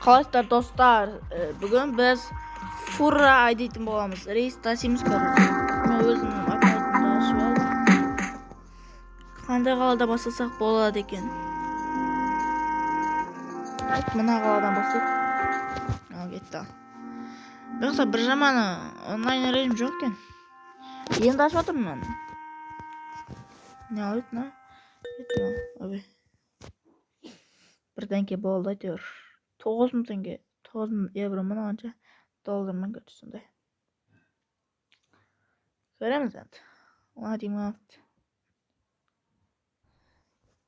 Қалайсыздар достар, бүгін біз фура айдайтын боламыз. Рейс тасимыз короче. Мен өзімнің аккаунтымды ашып алдым. Қандай қалада бастасақ болады екен? Мына қаладан бастайық. Ал кетті. Бірақ бір жаманы онлайн режим жоқ екен. Енді ашып жатырмын мен. Не алып на? Кетті. Ой. Бірдеңке болды әйтеуір. 9.000 теңге, 9.000 евро мұнанша доллармен көтті сондай. Көреміз енді. Ладимат.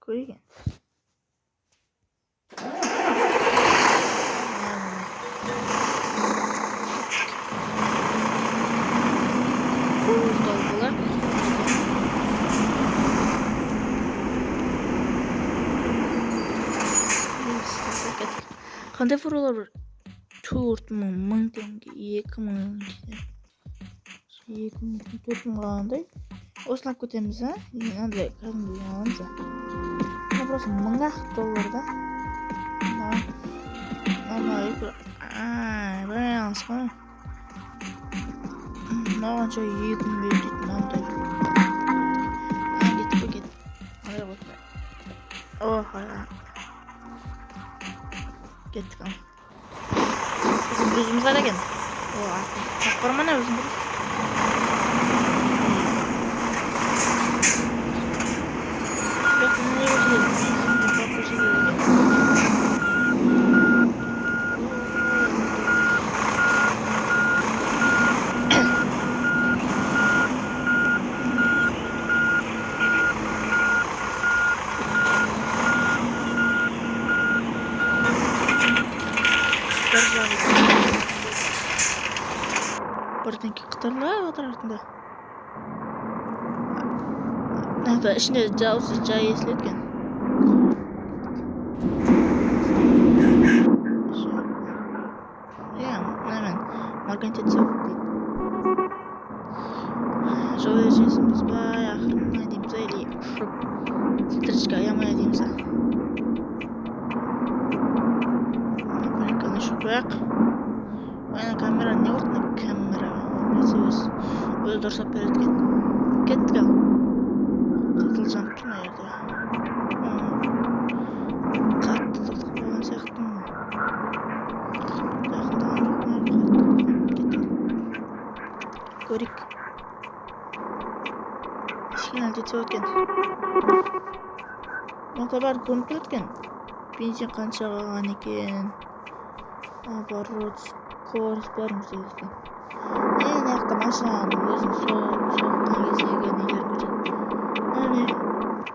Көреген. Қандай фуралар бар? 4.000 теңге, 2.000 4.000 қалғандай. Осыны алып кетеміз, а? Андай кәдімгі аламыз, а? Мына просто $1000 да. Баланс қой. Мынағанша 2.000 беретін мынандай. Кетіп пакет. Алай қосылай. Кеттік ал. Өзіміз қайда екен? Шақпар мана өзім дұрыс. Бірдеңке қытырлы отыр артында. Ішінде жаусы жай естіледі екен. Мен маркантеция дейді. Жол ережесін бұзбай ақырын дейміз, или ұшып стрічка аямай дейміз. Например, ұшып қояқ. Камера не болды? Камера өзі дұрсап береді екен. Кеттік ал. Қатыл жанып тұр ма ерде? Қатты тұрдық болған сияқты ма? Жақындаған жоқ ма? Кеттік. Көрейік. Ешкен әлдетсе өткен. Мақта бәрі көрініп тұр өткен. Бензин қанша қалған екен. Оборот, скорость бәріміз өткен. Ең яқты машинаны өзің соғылған кездегі нелер көрсет.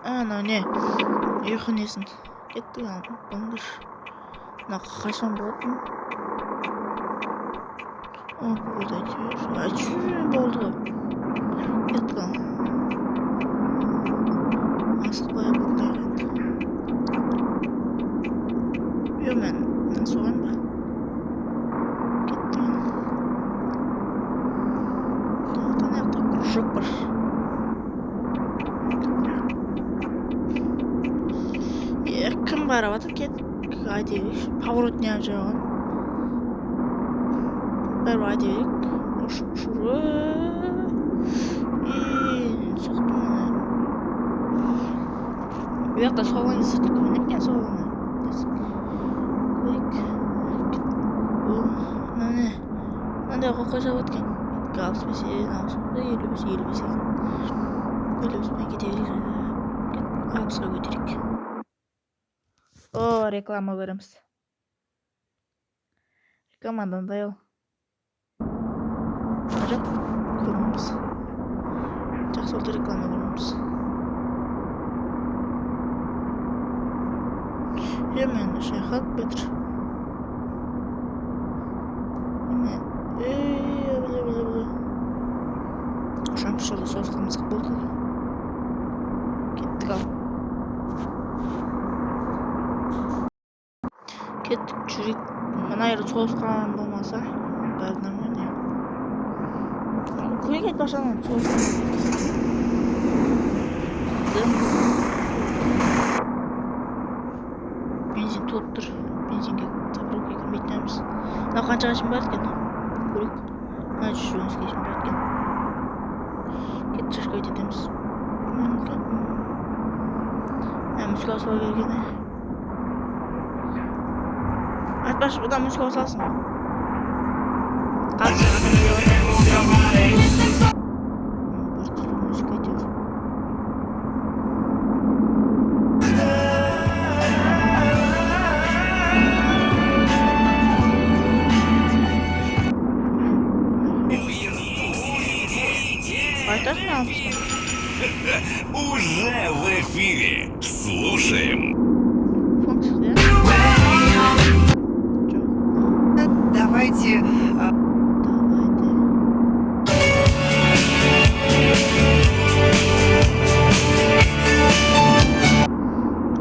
Анау не? Ұйқы несін? Кеттік ал, бұндыр. Мына қашан болатын? Болды әйтеуір болды ғой. Кеттік ал. Асықпай болды енді. Мен соғайын ба? Жоқ бар. Кім барып атыр кеттік. Айдевек. Поворот не жағын. Бәрі айдевек. Ұшыры. Соқтым мұны. Бұяқта солған есетті көмініп кен солғаны. Көрек. Мынандай қоқай жауат кен. Қалыс бесе, елі бесе. Мен кете берек. Қалысқа көтерек. Реклама көреміз. Рекламадан дайыл. Жоқ, көрмеміз. Жақсы олды реклама көрмеміз. Мен шайқат бетір. Шампышалы соғыстамызға болды. Кеттік ал. Кеттік жүрек. Мына ері соғыстқан болмаса бәрі нормально. Көй кет башанан соғыстқан. Бензин толып тұр. бензинге заправкаға кірмейтініміз. Мынау қаншаға шейін барады екен? Көрейік. 100-ге шейін барады екен. Кетті шашқа өтетеміз. Музыка салу керек еді. Айтпашы, бұдан музыка салсын. Қазір музыка айтыр. Айтасың алыпсың? Уже в эфире. Слушаем. Функция, да? Давайте... Давайте.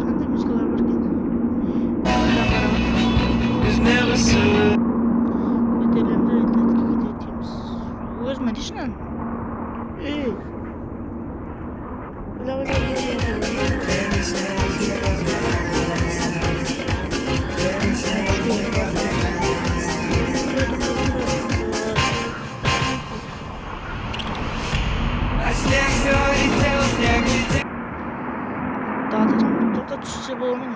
Қандай музыкалар бар екен? Көтерілімді әділетке кетеміз. Өзіме дейшін? Ей! Dağıtacağım. Burada düşüşe bulunmuyor.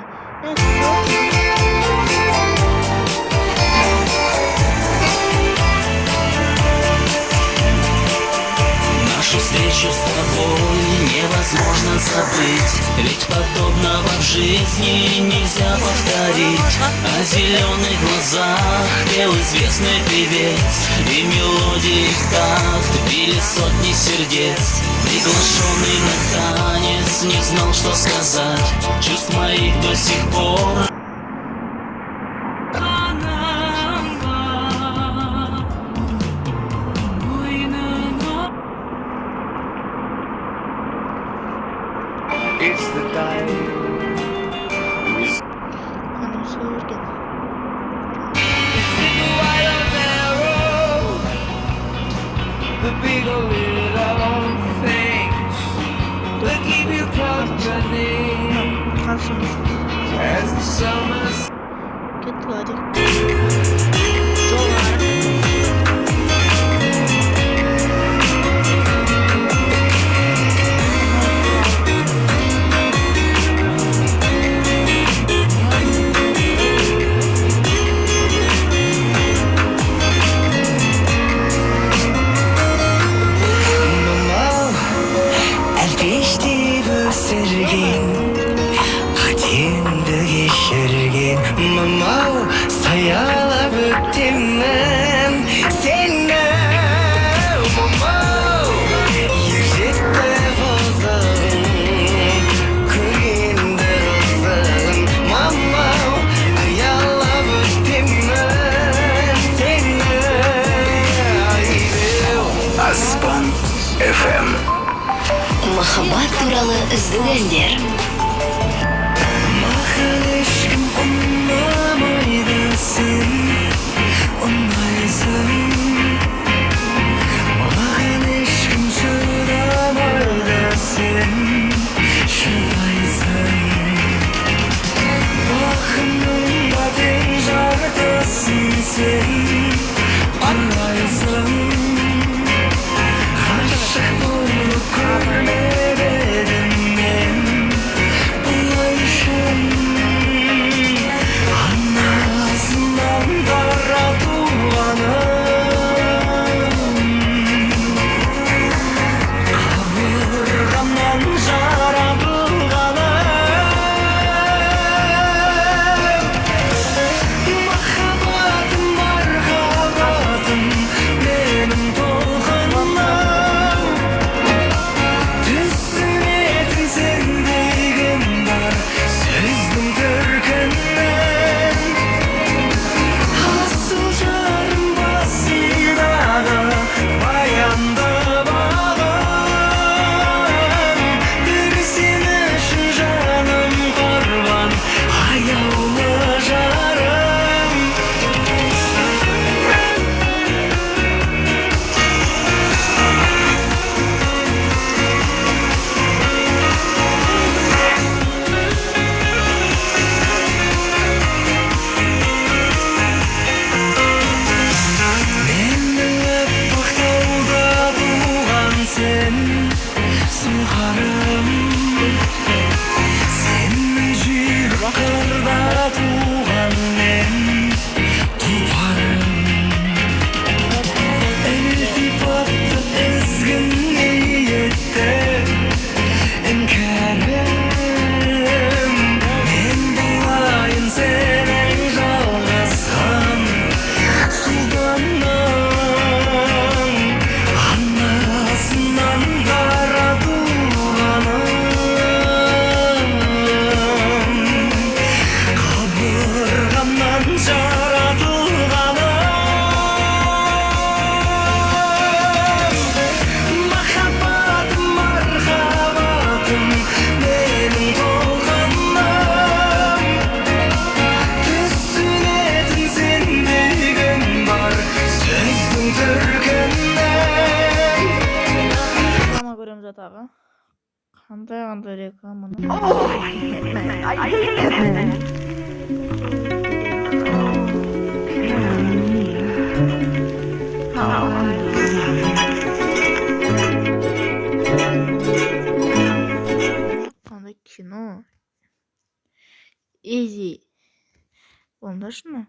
Нашу встречу с тобой невозможно забыть, ведь подобного в жизни нельзя повторить. О зеленых глазах пел известный певец, и мелодии в такт били сотни сердец. Приглашенный на танец не знал, что сказать, чувств моих до сих пор. It's the time. Қандай музыка бар екен? The big or little things that keep you company Қарсы музыка. as the summer's Кеттік hadi. Жолға. Мамау саялап өттім мен сені мамау ержетті болсаң көргенді қылсаң мамау аялап өттім мен сені Аспан FM. Махаббат туралы үздік әндер. маған ешкім ұнамайды сен ұнайсың маған ешкім шыдамайды сен шыдайсың бақытымның да тең жартысын сен арнайсың ғашық болып көрмеп едім мен бұлай шын анасынан дара туғаным қабырғамнан жаратылғаным махаббатым мархаббатым жаратылған мен тұлпарым ілтипатты ізгі ниетті іңкәрім мен болайын сенің жалғасқан сұлтаның анасынан жаратылғаным қабырғамнан жаратылғаным махаббатым мархабатым менің толқыным түсінетін сендегім бар сөздің түркінен Реклама көрем жатағы. Қандай рекламаны? Қандай кино? Изи. Болмда шыны?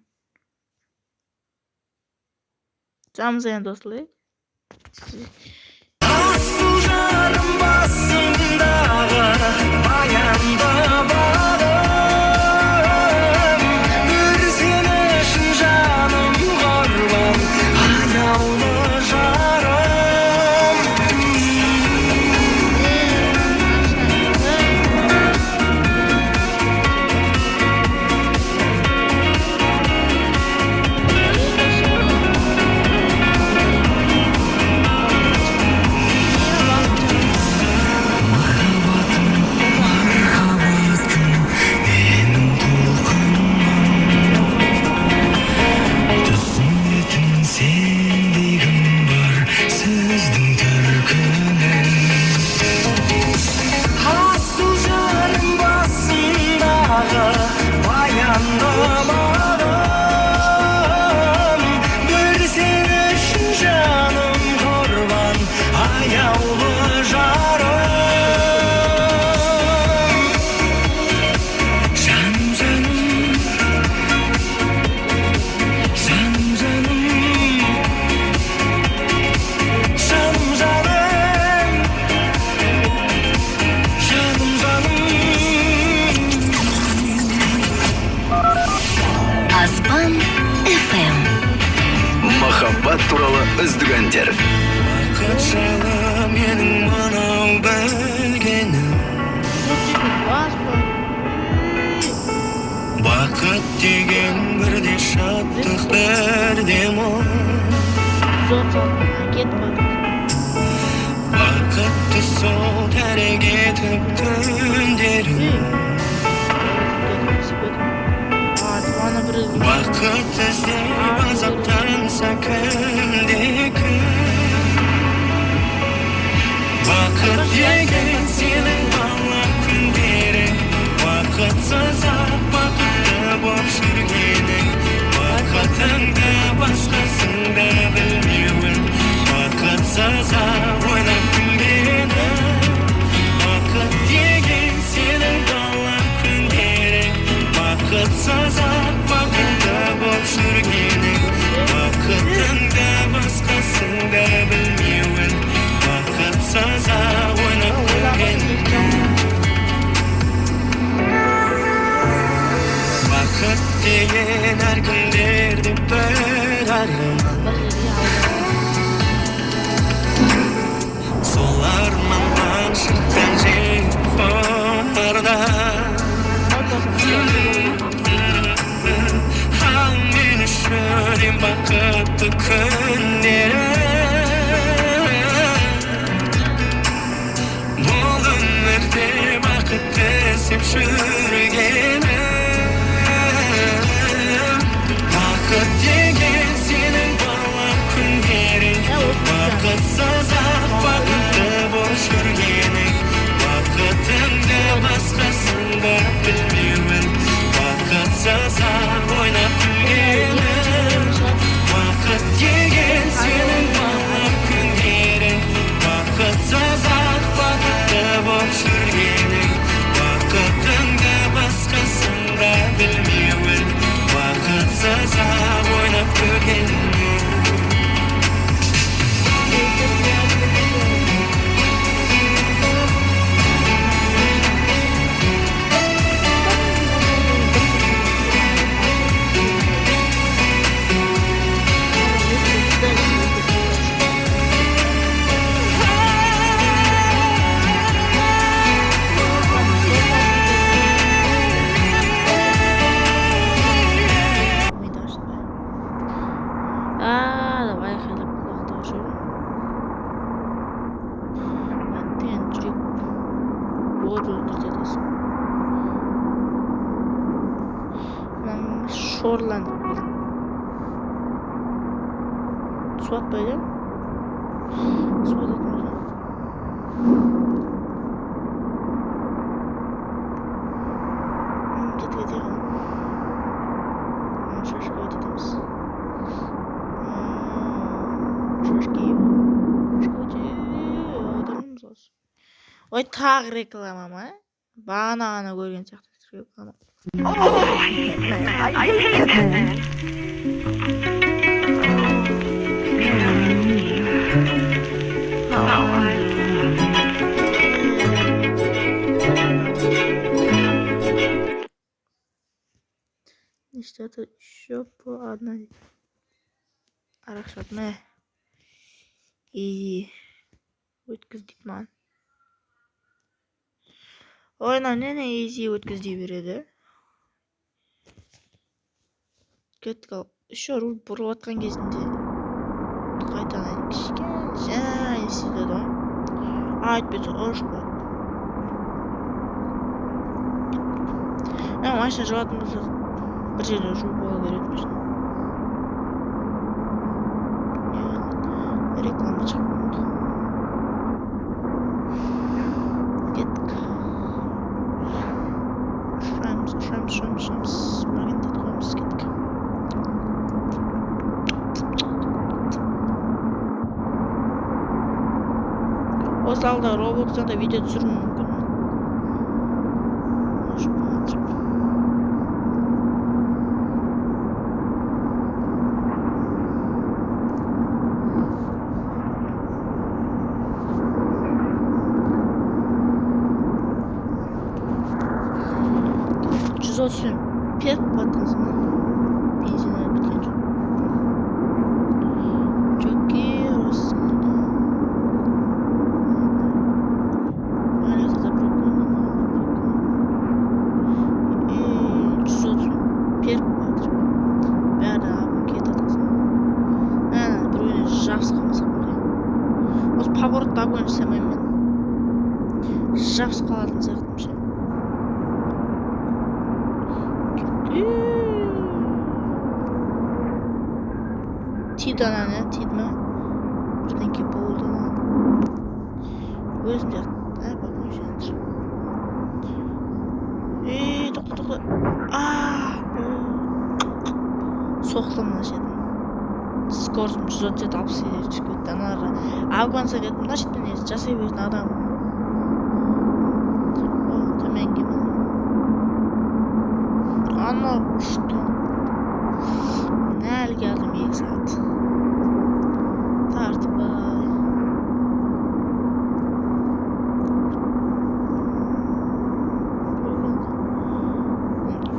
Жамызайын достылы. асыл жарым басымдағы баянды бағым бір сен үшін жаным құрбан аяулы жарым түсінетін сендегім бар сөздің түркінен асыл жарым басындағы баянды бағым бір сен үшін жаным құрбан аяулы жарым жаным жаным жаным жаным жаным жаным жаным Аспан FM. Махаббат туралы үздік әндер. бақыт жайлы менің мынау білгенім бақыт деген бірде шаттық бірде мұң бақытты сол тәрек етіп түндерім бақыт іздеп азаптанса кімде кім бақыт деген сенің бала күндерің бақытсыз ақ бақытты боп жүргенің бақытыңды басқасыңды білмеуің бақытсыз ақ ойнап күлгенің бақыт деген сенің бала күндерің бақытсыз ақ бақытты боп жүргенің бақытыңды басқасыңды білмеуің бақытсыз ақ ойнап күлгенің бақыт деген әркімдерде бір арман сол арманнан шыққан жеңімпаздарда ал мен үшін ең бақытты күндерім бұл өмірде бақытты іздеп жүргенім бақыт деген сенің бала күндерің бақытсыз ақ бақытты боп жүргенің бақытыңды басқасыңды білмеуің бақытсыз ақ ойнап күлгенің бақыт деген сенің бала күндерің бақытсыз ақ бақытты боп жүргенің бақытыңды басқасыңды білмеуің ekanman. Давай айқайлап құлақты өшіру. Әттеген жүрек ор өлтіртеді. Шорландық. Су атпайды? Су ататын кетіп кетеді. Шашқа өтетеміз. Ой, тағы реклама ма? Бағана көрген сияқты реклама. Что-то еще по одной арақшатына и өткіз дейді маған. Ойна не изи өткіз дей береді. Кеттік ал. Еще руль бұрып атқан кезінде қайтадан кішкене естеді ғой. Айтпетсе ұрыш қойды. Машина жуатын болса бір жерде жуып болу керек машина. Реклама шығып. Кеттік. Шаймыз. Магнитті қойымыз кеттік. Осы алда Roblox'та видео түсіру мүмкін. Olsun. Pek patlasın. Benzinler biten çok. Çok iyi olsun. Öyle de bırakın. 330. Pek patlasın. Ben de abi kete atasın. Yani böyle jafs kalmasa böyle. O pоворот da boyunca sevmem ben. Jafs kaladın sevdim şey. Тидан не тидме бірдеңке болды өзім жақта бақым жеңдір тоқта соқтым мына жерден скоростым 137-60 түсіп кетті аналарға ауғанса дедім мына жерден жасай беретін адам төменге анау ұшты әлгі адам 2 сағат тартып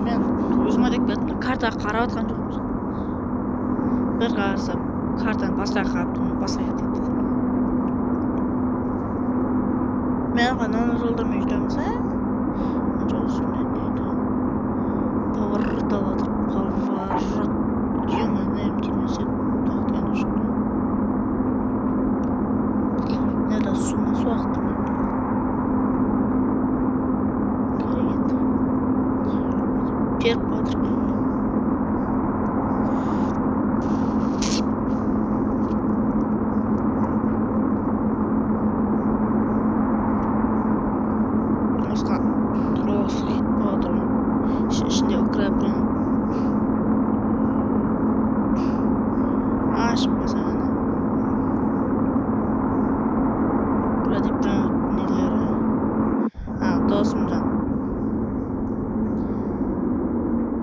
мен өзім айтып кеттім картаға қарап жатқан жоқпын бір қарасам картаны басқа қараптым басқа кетті мен ғана жолдармен жүремін жол үстінде поворот алып поворот Ё-моё, телевизор тақтан ұшты. Нәді сума суақты ма? Керегет. Періп батыр. Осыға тұрғысы кетіп батыр. Ішінде украпрен. Ашпаса ғана Burada bir neleri Dostumcan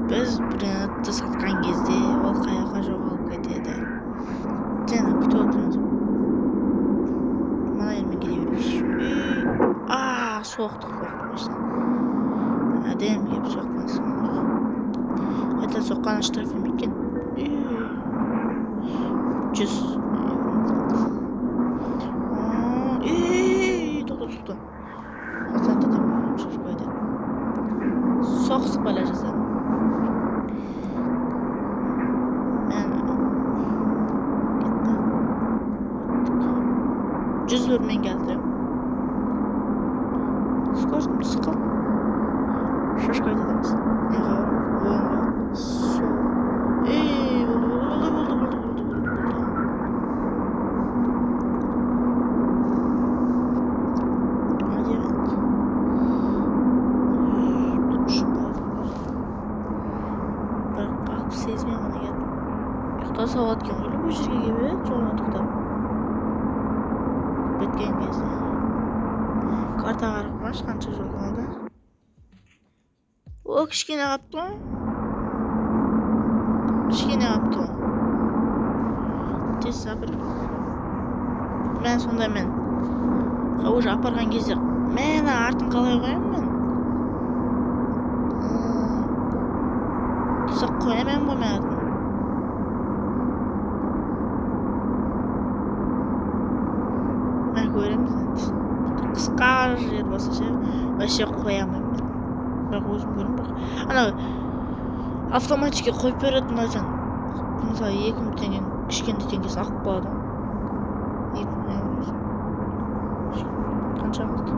Biz bir satқан кезде ол қаяққа жоғалып ketedi. Jana kütüp oturmuş. Mana elime gidiyormuş. Soğuktuk işte. Adem gibi soğukmasın. Hatta soğukkan aştırafım iken. 100. Tuttu. Hasan dedim. Çocuk öyle. Soğuk paylaşacağız. Cüz vermen geldi. Sıkıl. Şaşkay dediniz. Ne var? Su. Buldu. Hadi evet. Bak sezmeye bana geldi. Yokta savat gibi bu jirge gibi çoğunlukta. Bitken кезде. Karta qaraqmash qancha jol qoldi. O kichkina qapti. Tez sabr. Men sonda men уже apargan кезде men артын qalay qo'yaman. Tuzoq qo'yaman bo'lmayapti. Göremiyorsunuz. Kıskar yer basışı ve şey koyamam. Bak özüm görüm bak. Ana avtomatik koyup berетін açан. Mesela 2000 tenge kişkende tengesi akıp kaldı. 2000 euro. Kança kaldı?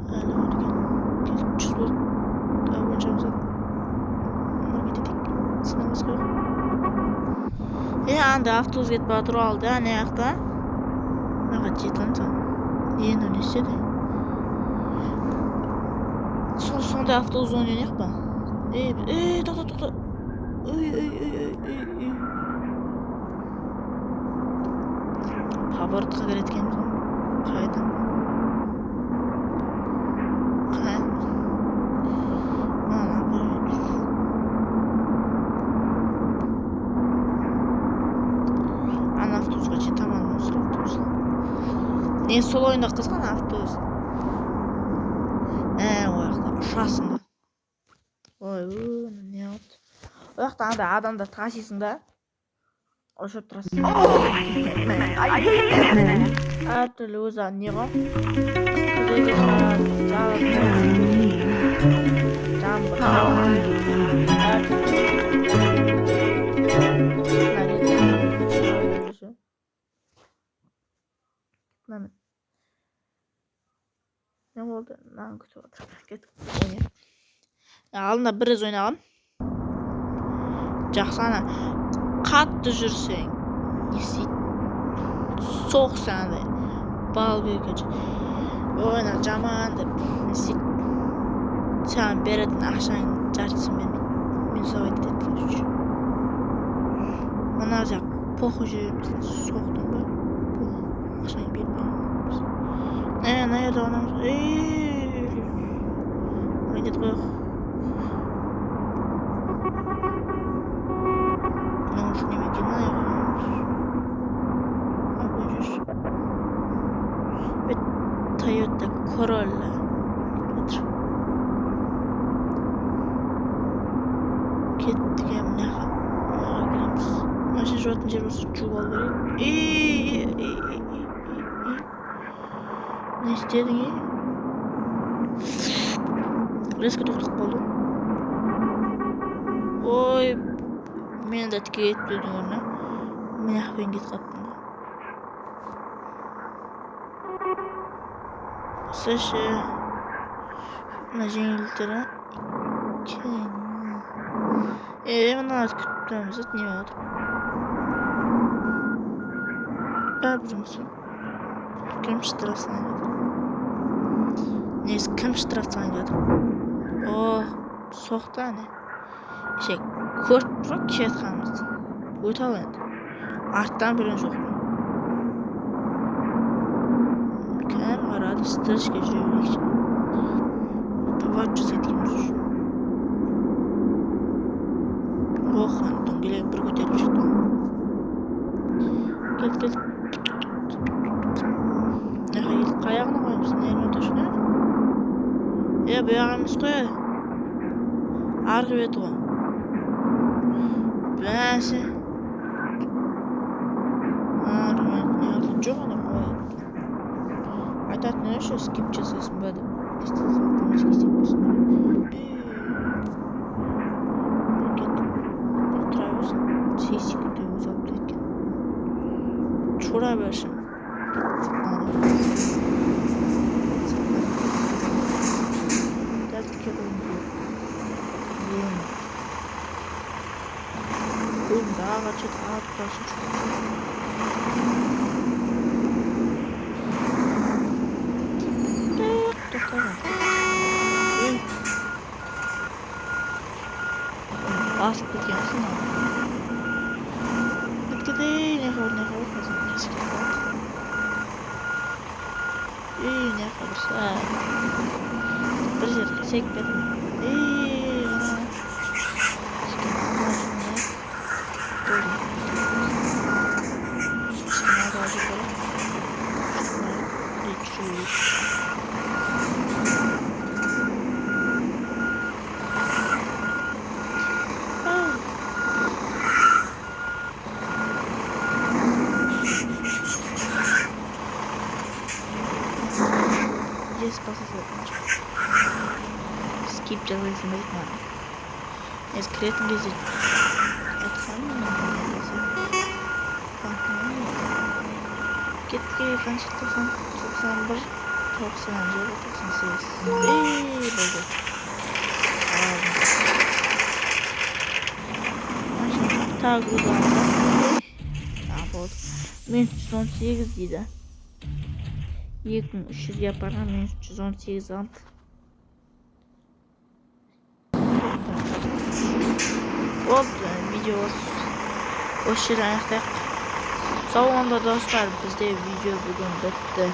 Öyle öyle gel. 300 bol. Daha boncamıza. Ama gidedik. Sınavız koy. Anda avtobus ketip turib oldi, ana yoqda. Naqa jetansan. Endi ne istedi? Sonda avtobus o'ynayapti. To'xta. Поворотқа kiretganmiz. Qaydan? Avtobusga jetaman, musor avtobus. Men sol o'yinda qizg'an avtobus. O yoqda ushasingda. Voy, ne yaptı? O yoqda adamda tashiysingda. O'sha turasiz. Har turli o'zi ne'g'am. Ne oldu? Lan kötü oldu. Git oynayalım. Alında biraz oynayalım. Жақсана қатты жүрсең не істейді? Соқсаң да бал берген ойна жаман деп не істейді? Саған беретін ақшаң жартысын мен сабайды еткен үшін. Мына жақ похуй жүреміз, соқтың ба? Ақшаң бермейміз. Мына жерде ойнамыз. Ойнайды қояқ. Toyota Corolla. Ketdik ham naqa giramiz. Mana shu jotni yer bo'lsa chuvol beraylik. Ne isteding? Резко to'xtab qoldi. Voy, men de tikka yetib turdim o'rna. Men yaxben ketib qoldim. Saşı na jengiltira. Mana kutamiz, ne var? Barburimiz. Kim shtrafsan? Nes kim shtrafsan dedi. So'xtani. Şey, ko'rib ketganmiz. O'tib endi. Artdan birinchi o'qib. Строчка жирничка. Поворачивайся этим же. Argı beti o. Bence. Argı beti ne çok adam o. Aytat ne şu skip жасайсың ба деп. İşte автоматик істеп тұра берсін. 8 секунд өзі алып кеткен. Шура берші. Тәртіпке қойын. Бұл дағы чет ат басын Басып кеткенсің ма? Біткеді, не қабыр қазан кесіп қалады. Не қабырса. Бір жер қисек беді ме? Ғана. Кішкені ала жүміне. Бөлі. Кішкені ала жүміне. Skip жасайсың ба ма? Ես кіретін кезде айтқаным кетке қанша 91 97 98 болды. Так болды. Болды. Мен 118 дейді. 2300-ге апарған, мен 318 алып. Болды, видео осы жерден аяқтайық. Сау болыңдар достар, бізде видео бүгін бітті.